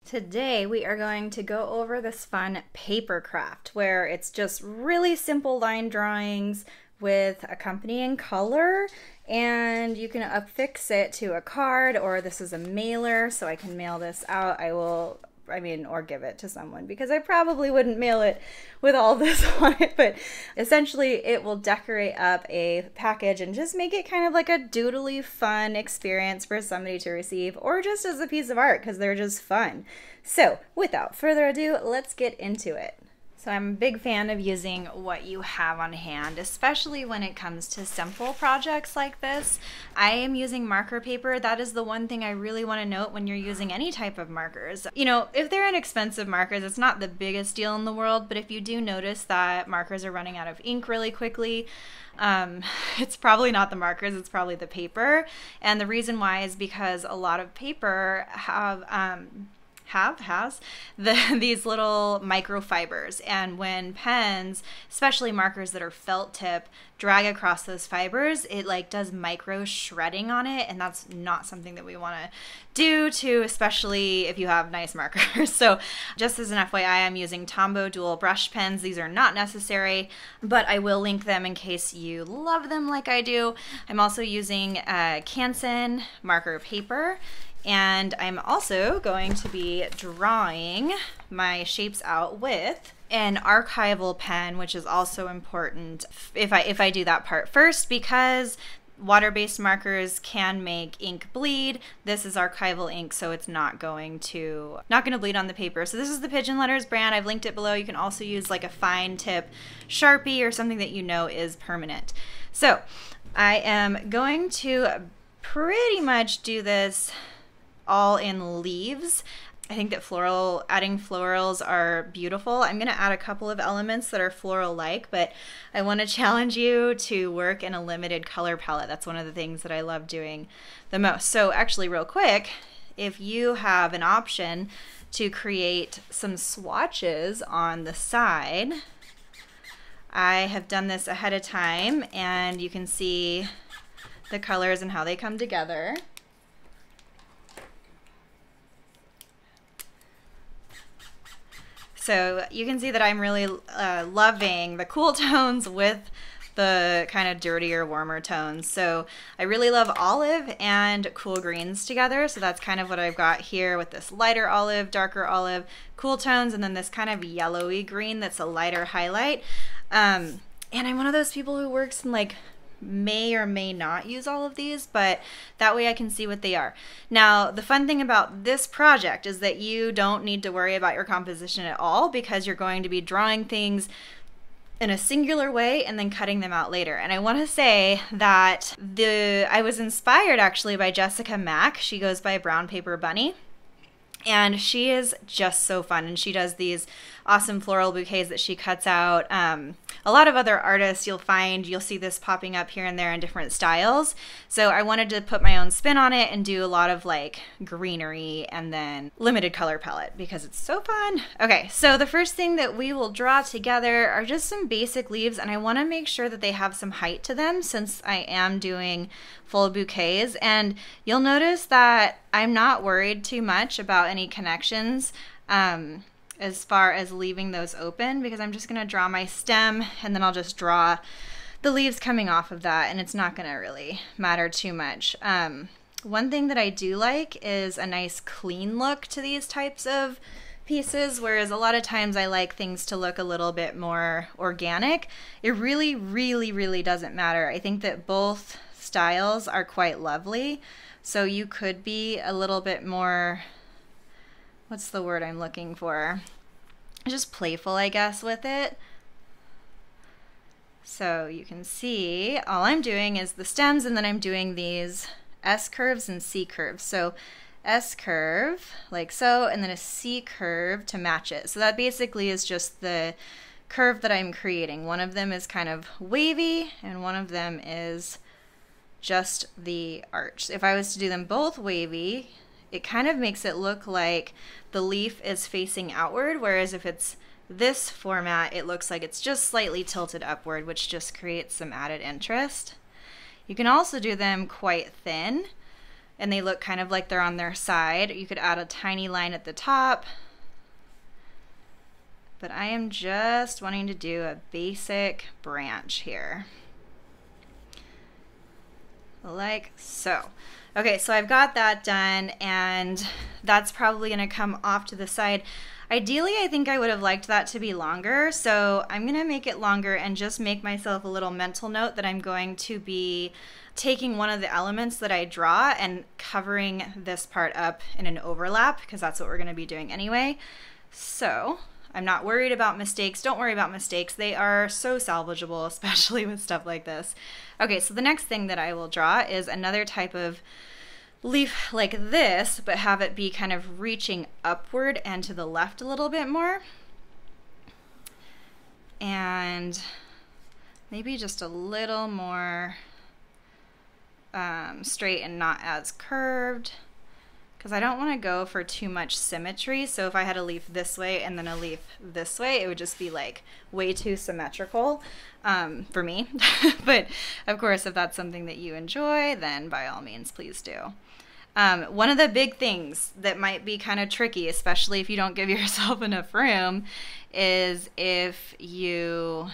Today we are going to go over this fun paper craft where it's just really simple line drawings with accompanying color, and you can affix it to a card, or this is a mailer so I can mail this out. Or give it to someone because I probably wouldn't mail it with all this on it, but essentially it will decorate up a package and just make it kind of like a doodly fun experience for somebody to receive, or just as a piece of art because they're just fun. So without further ado, let's get into it. So I'm a big fan of using what you have on hand, especially when it comes to simple projects like this. I am using marker paper. That is the one thing I really want to note when you're using any type of markers. You know, if they're inexpensive markers, it's not the biggest deal in the world, but if you do notice that markers are running out of ink really quickly, it's probably not the markers, it's probably the paper. And the reason why is because a lot of paper has these little microfibers, and when pens, especially markers that are felt tip, drag across those fibers, it like does micro shredding on it, and that's not something that we want to especially if you have nice markers. So just as an FYI, I'm using Tombow dual brush pens. These are not necessary, but I will link them in case you love them like I do. I'm also using Canson marker paper, and I'm also going to be drawing my shapes out with an archival pen, which is also important if I do that part first, because water-based markers can make ink bleed. This is archival ink, so it's not going to bleed on the paper. So this is the Pigeon Letters brand. I've linked it below. You can also use like a fine tip Sharpie or something that you know is permanent. So I am going to pretty much do this all in leaves. I think that adding florals are beautiful. I'm going to add a couple of elements that are floral-like, but I want to challenge you to work in a limited color palette. That's one of the things that I love doing the most. So actually, real quick, if you have an option to create some swatches on the side, I have done this ahead of time, and you can see the colors and how they come together. So you can see that I'm really loving the cool tones with the kind of dirtier, warmer tones. So I really love olive and cool greens together. So that's kind of what I've got here with this lighter olive, darker olive, cool tones, and then this kind of yellowy green that's a lighter highlight. And I'm one of those people who works in like may or may not use all of these, but that way I can see what they are. Now, the fun thing about this project is that you don't need to worry about your composition at all, because you're going to be drawing things in a singular way and then cutting them out later. And I want to say that I was inspired actually by Jessica Mack. She goes by Brown Paper Bunny, and she is just so fun, and she does these awesome floral bouquets that she cuts out. A lot of other artists you'll see this popping up here and there in different styles. So I wanted to put my own spin on it and do a lot of like greenery and then limited color palette because it's so fun. Okay, so the first thing that we will draw together are just some basic leaves, and I want to make sure that they have some height to them since I am doing full bouquets. And you'll notice that I'm not worried too much about any connections as far as leaving those open, because I'm just going to draw my stem and then I'll just draw the leaves coming off of that, and it's not going to really matter too much. One thing that I do like is a nice clean look to these types of pieces, whereas a lot of times I like things to look a little bit more organic. It really, really, really doesn't matter. I think that both styles are quite lovely, so you could be a little bit more, what's the word I'm looking for? Just playful, I guess, with it. So you can see all I'm doing is the stems, and then I'm doing these S curves and C curves. So S curve like so, and then a C curve to match it. So that basically is just the curve that I'm creating. One of them is kind of wavy, and one of them is just the arch. If I was to do them both wavy, it kind of makes it look like the leaf is facing outward, whereas if it's this format, it looks like it's just slightly tilted upward, which just creates some added interest. You can also do them quite thin, and they look kind of like they're on their side. You could add a tiny line at the top. But I am just wanting to do a basic branch here. Like so. Okay, so I've got that done, and that's probably gonna come off to the side. Ideally, I think I would have liked that to be longer, so I'm gonna make it longer and just make myself a little mental note that I'm going to be taking one of the elements that I draw and covering this part up in an overlap, because that's what we're gonna be doing anyway. So I'm not worried about mistakes. Don't worry about mistakes. They are so salvageable, especially with stuff like this. Okay, so the next thing that I will draw is another type of leaf like this, but have it be kind of reaching upward and to the left a little bit more. And maybe just a little more straight and not as curved, because I don't want to go for too much symmetry. So if I had a leaf this way and then a leaf this way, it would just be like way too symmetrical for me. But of course, if that's something that you enjoy, then by all means, please do. One of the big things that might be kind of tricky, especially if you don't give yourself enough room, is if you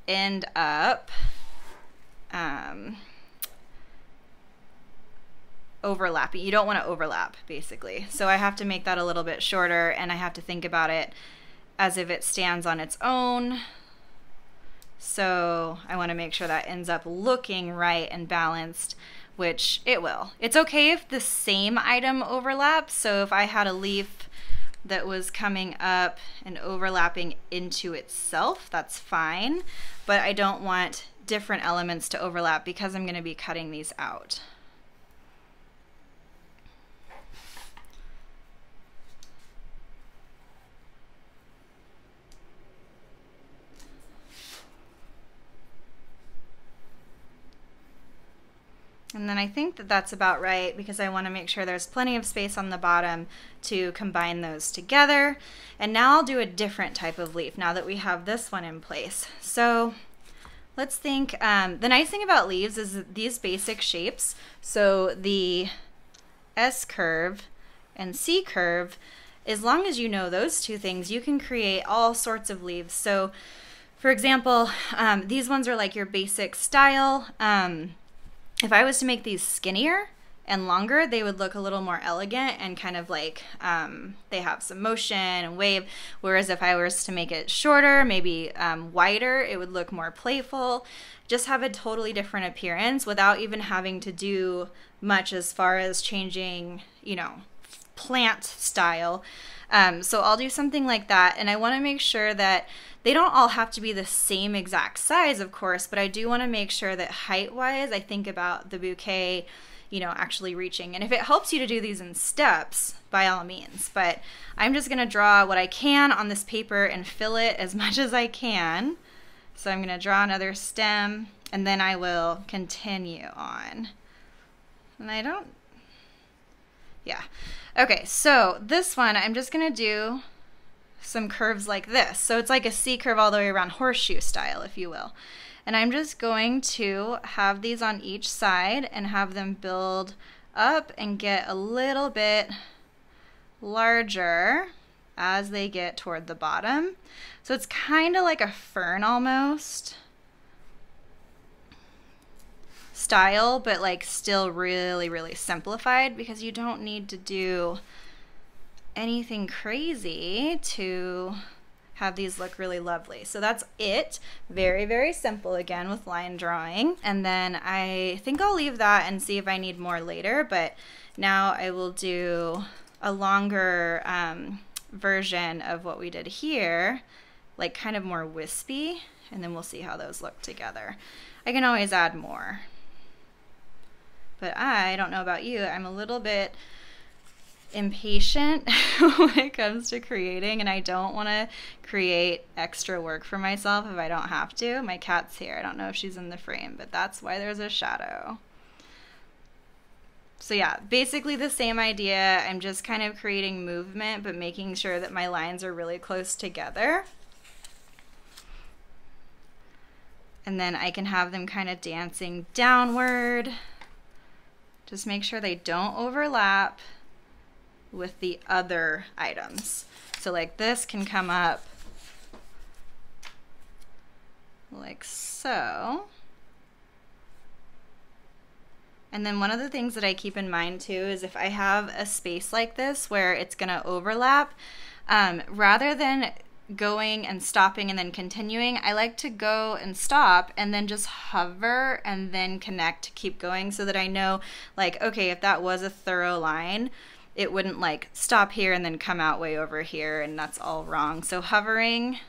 end up overlapping. You don't want to overlap, basically. So I have to make that a little bit shorter, and I have to think about it as if it stands on its own. So I want to make sure that ends up looking right and balanced, which it will. It's okay if the same item overlaps. So if I had a leaf that was coming up and overlapping into itself, that's fine. But I don't want different elements to overlap because I'm going to be cutting these out. And then I think that that's about right, because I want to make sure there's plenty of space on the bottom to combine those together. And now I'll do a different type of leaf now that we have this one in place. So let's think, the nice thing about leaves is these basic shapes. So the S curve and C curve, as long as you know those two things, you can create all sorts of leaves. So for example, these ones are like your basic style. If I was to make these skinnier and longer, they would look a little more elegant and kind of like they have some motion and wave. Whereas if I was to make it shorter, maybe wider, it would look more playful. Just have a totally different appearance without even having to do much as far as changing, you know, plant style. So I'll do something like that, and I want to make sure that they don't all have to be the same exact size, of course, but I do want to make sure that height-wise, I think about the bouquet, you know, actually reaching. And if it helps you to do these in steps, by all means. But I'm just going to draw what I can on this paper and fill it as much as I can. So I'm going to draw another stem, and then I will continue on. And I don't... Yeah. Okay, so this one, I'm just going to do some curves like this. So it's like a C curve all the way around, horseshoe style, if you will. And I'm just going to have these on each side and have them build up and get a little bit larger as they get toward the bottom. So it's kind of like a fern almost style, but like still really, really simplified, because you don't need to do anything crazy to have these look really lovely. So that's it. Very, very simple again with line drawing. And then I think I'll leave that and see if I need more later, but now I will do a longer version of what we did here, like kind of more wispy, and then we'll see how those look together. I can always add more. But I don't know about you, I'm a little bit impatient when it comes to creating, and I don't want to create extra work for myself if I don't have to. My cat's here. I don't know if she's in the frame, but that's why there's a shadow. So yeah, basically the same idea. I'm just kind of creating movement, but making sure that my lines are really close together. And then I can have them kind of dancing downward. Just make sure they don't overlap with the other items. So like this can come up like so. And then one of the things that I keep in mind too is if I have a space like this where it's gonna overlap, rather than going and stopping and then continuing, I like to go and stop and then just hover and then connect to keep going, so that I know, like, okay, if that was a thorough line, it wouldn't like stop here and then come out way over here, and that's all wrong. So hovering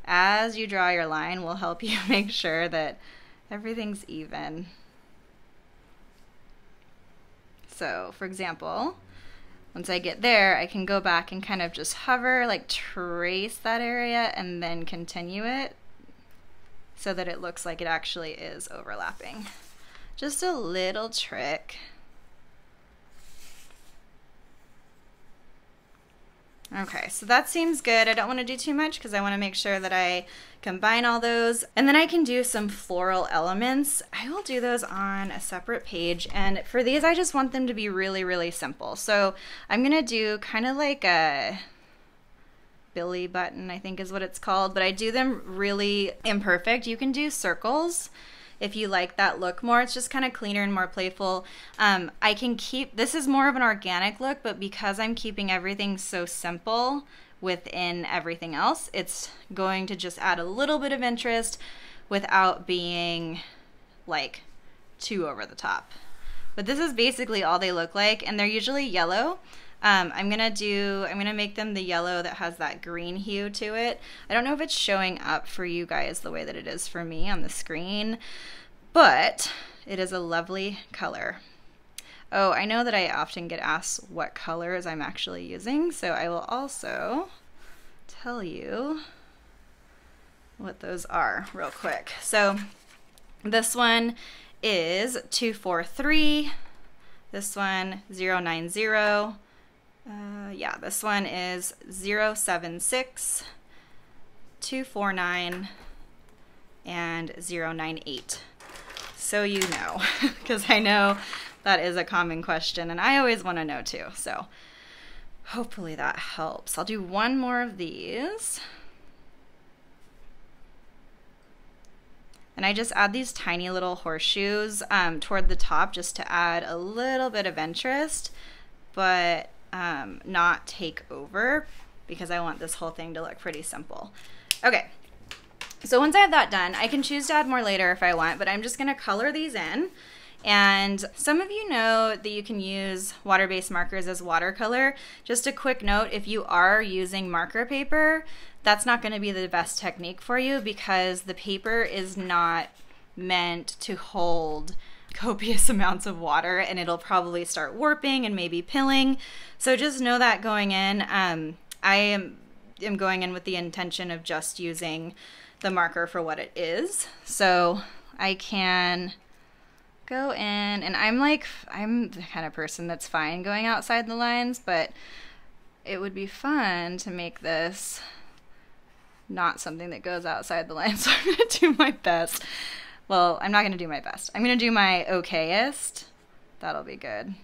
as you draw your line will help you make sure that everything's even. So for example, once I get there, I can go back and kind of just hover, like trace that area and then continue it so that it looks like it actually is overlapping. Just a little trick. Okay, so that seems good. I don't want to do too much because I want to make sure that I combine all those. And then I can do some floral elements. I will do those on a separate page. And for these, I just want them to be really, really simple. So I'm going to do kind of like a Billy button, I think is what it's called. But I do them really imperfect. You can do circles if you like that look more. It's just kind of cleaner and more playful. I can keep, this is more of an organic look, but because I'm keeping everything so simple within everything else, it's going to just add a little bit of interest without being like too over the top. But this is basically all they look like, and they're usually yellow. I'm gonna make them the yellow that has that green hue to it. I don't know if it's showing up for you guys the way that it is for me on the screen, but it is a lovely color. Oh, I know that I often get asked what colors I'm actually using, so I will also tell you what those are real quick. So this one is 243, this one 090, yeah, this one is 076, 249, and 098. So you know, because I know that is a common question and I always want to know too. So hopefully that helps. I'll do one more of these. And I just add these tiny little horseshoes toward the top just to add a little bit of interest, but not take over, because I want this whole thing to look pretty simple. Okay, so once I have that done, I can choose to add more later if I want, but I'm just gonna color these in. And some of you know that you can use water-based markers as watercolor. Just a quick note, if you are using marker paper, that's not gonna be the best technique for you, because the paper is not meant to hold copious amounts of water, and it'll probably start warping and maybe pilling. So just know that going in. I am going in with the intention of just using the marker for what it is. So I can go in, and I'm the kind of person that's fine going outside the lines, but it would be fun to make this not something that goes outside the lines. So I'm gonna do my best. Well, I'm not gonna do my best. I'm gonna do my okayest. That'll be good.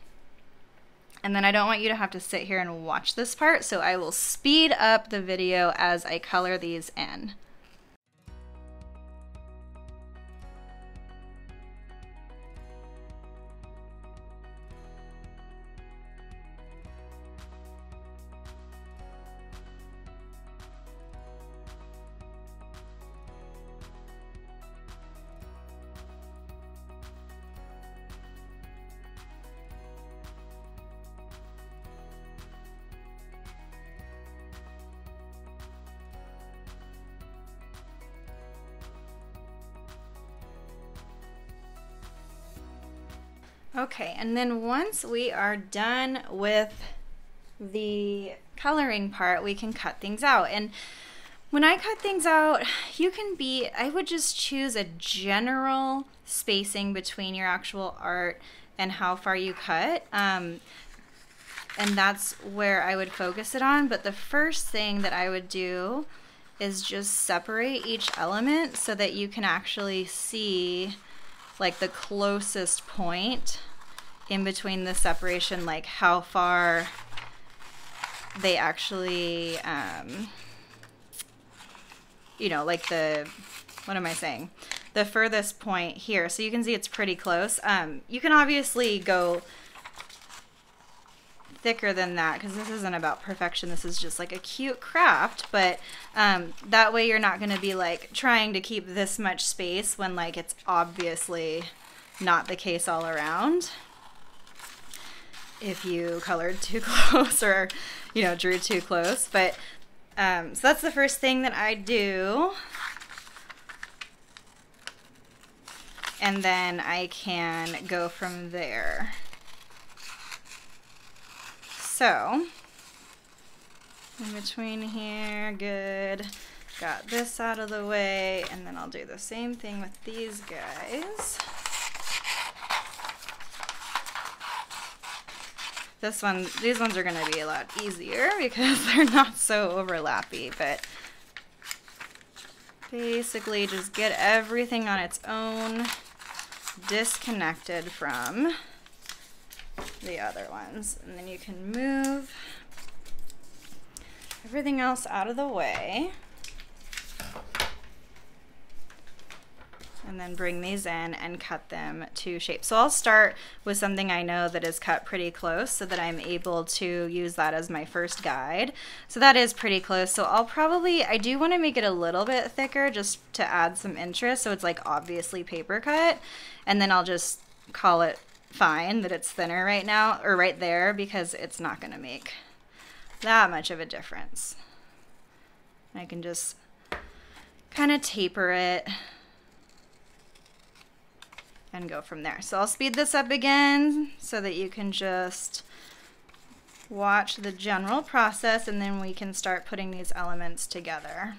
And then I don't want you to have to sit here and watch this part, so I will speed up the video as I color these in. Okay, and then once we are done with the coloring part, we can cut things out. And when I cut things out, I would just choose a general spacing between your actual art and how far you cut. And that's where I would focus it on. But the first thing that I would do is just separate each element so that you can actually see like the closest point in between the separation, like how far they actually, you know, like the, what am I saying? The furthest point here. So you can see it's pretty close. You can obviously go thicker than that because this isn't about perfection. This is just like a cute craft, but that way you're not going to be like trying to keep this much space when like it's obviously not the case all around if you colored too close or, you know, drew too close. But so that's the first thing that I do. And then I can go from there. So, in between here, good. Got this out of the way, and then I'll do the same thing with these guys. These ones are gonna be a lot easier because they're not so overlappy, but basically just get everything on its own, disconnected from the other ones, and then you can move everything else out of the way and then bring these in and cut them to shape. So I'll start with something I know that is cut pretty close so that I'm able to use that as my first guide. So that is pretty close. So I do want to make it a little bit thicker just to add some interest, so it's like obviously paper cut, and then I'll just call it fine that it's thinner right now, or right there, because it's not going to make that much of a difference. I can just kind of taper it and go from there. So I'll speed this up again so that you can just watch the general process, and then we can start putting these elements together.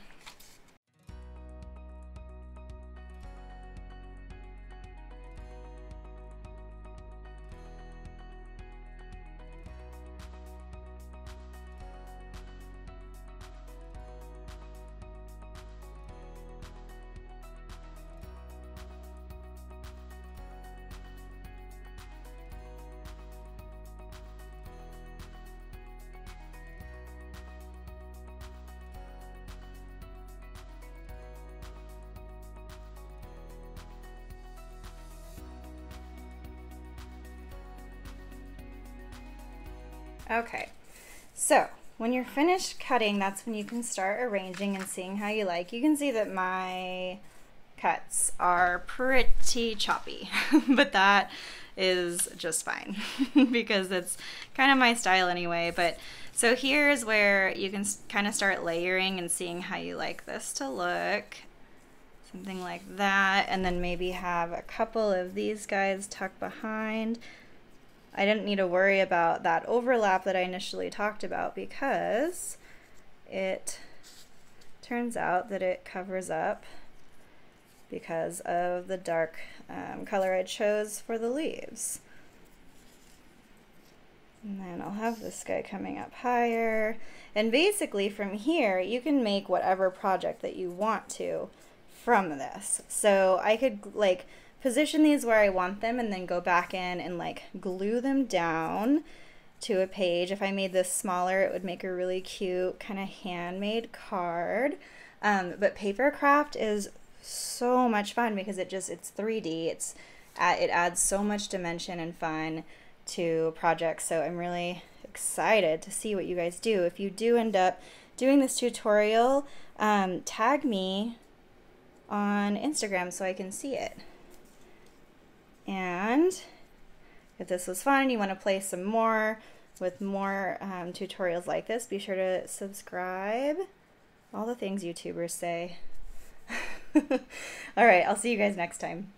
Okay, so when you're finished cutting, that's when you can start arranging and seeing how you like. You can see that my cuts are pretty choppy, but that is just fine because it's kind of my style anyway. But so here's where you can kind of start layering and seeing how you like this to look. Something like that, and then maybe have a couple of these guys tucked behind. I didn't need to worry about that overlap that I initially talked about because it turns out that it covers up because of the dark color I chose for the leaves. And then I'll have this guy coming up higher. And basically from here, you can make whatever project that you want to from this. So I could like position these where I want them and then go back in and like glue them down to a page. If I made this smaller, it would make a really cute kind of handmade card. But paper craft is so much fun because it's 3D. It adds so much dimension and fun to projects. So I'm really excited to see what you guys do. If you do end up doing this tutorial, tag me on Instagram so I can see it. And if this was fun and you want to play some more with more tutorials like this, be sure to subscribe. All the things YouTubers say. All right, I'll see you guys next time.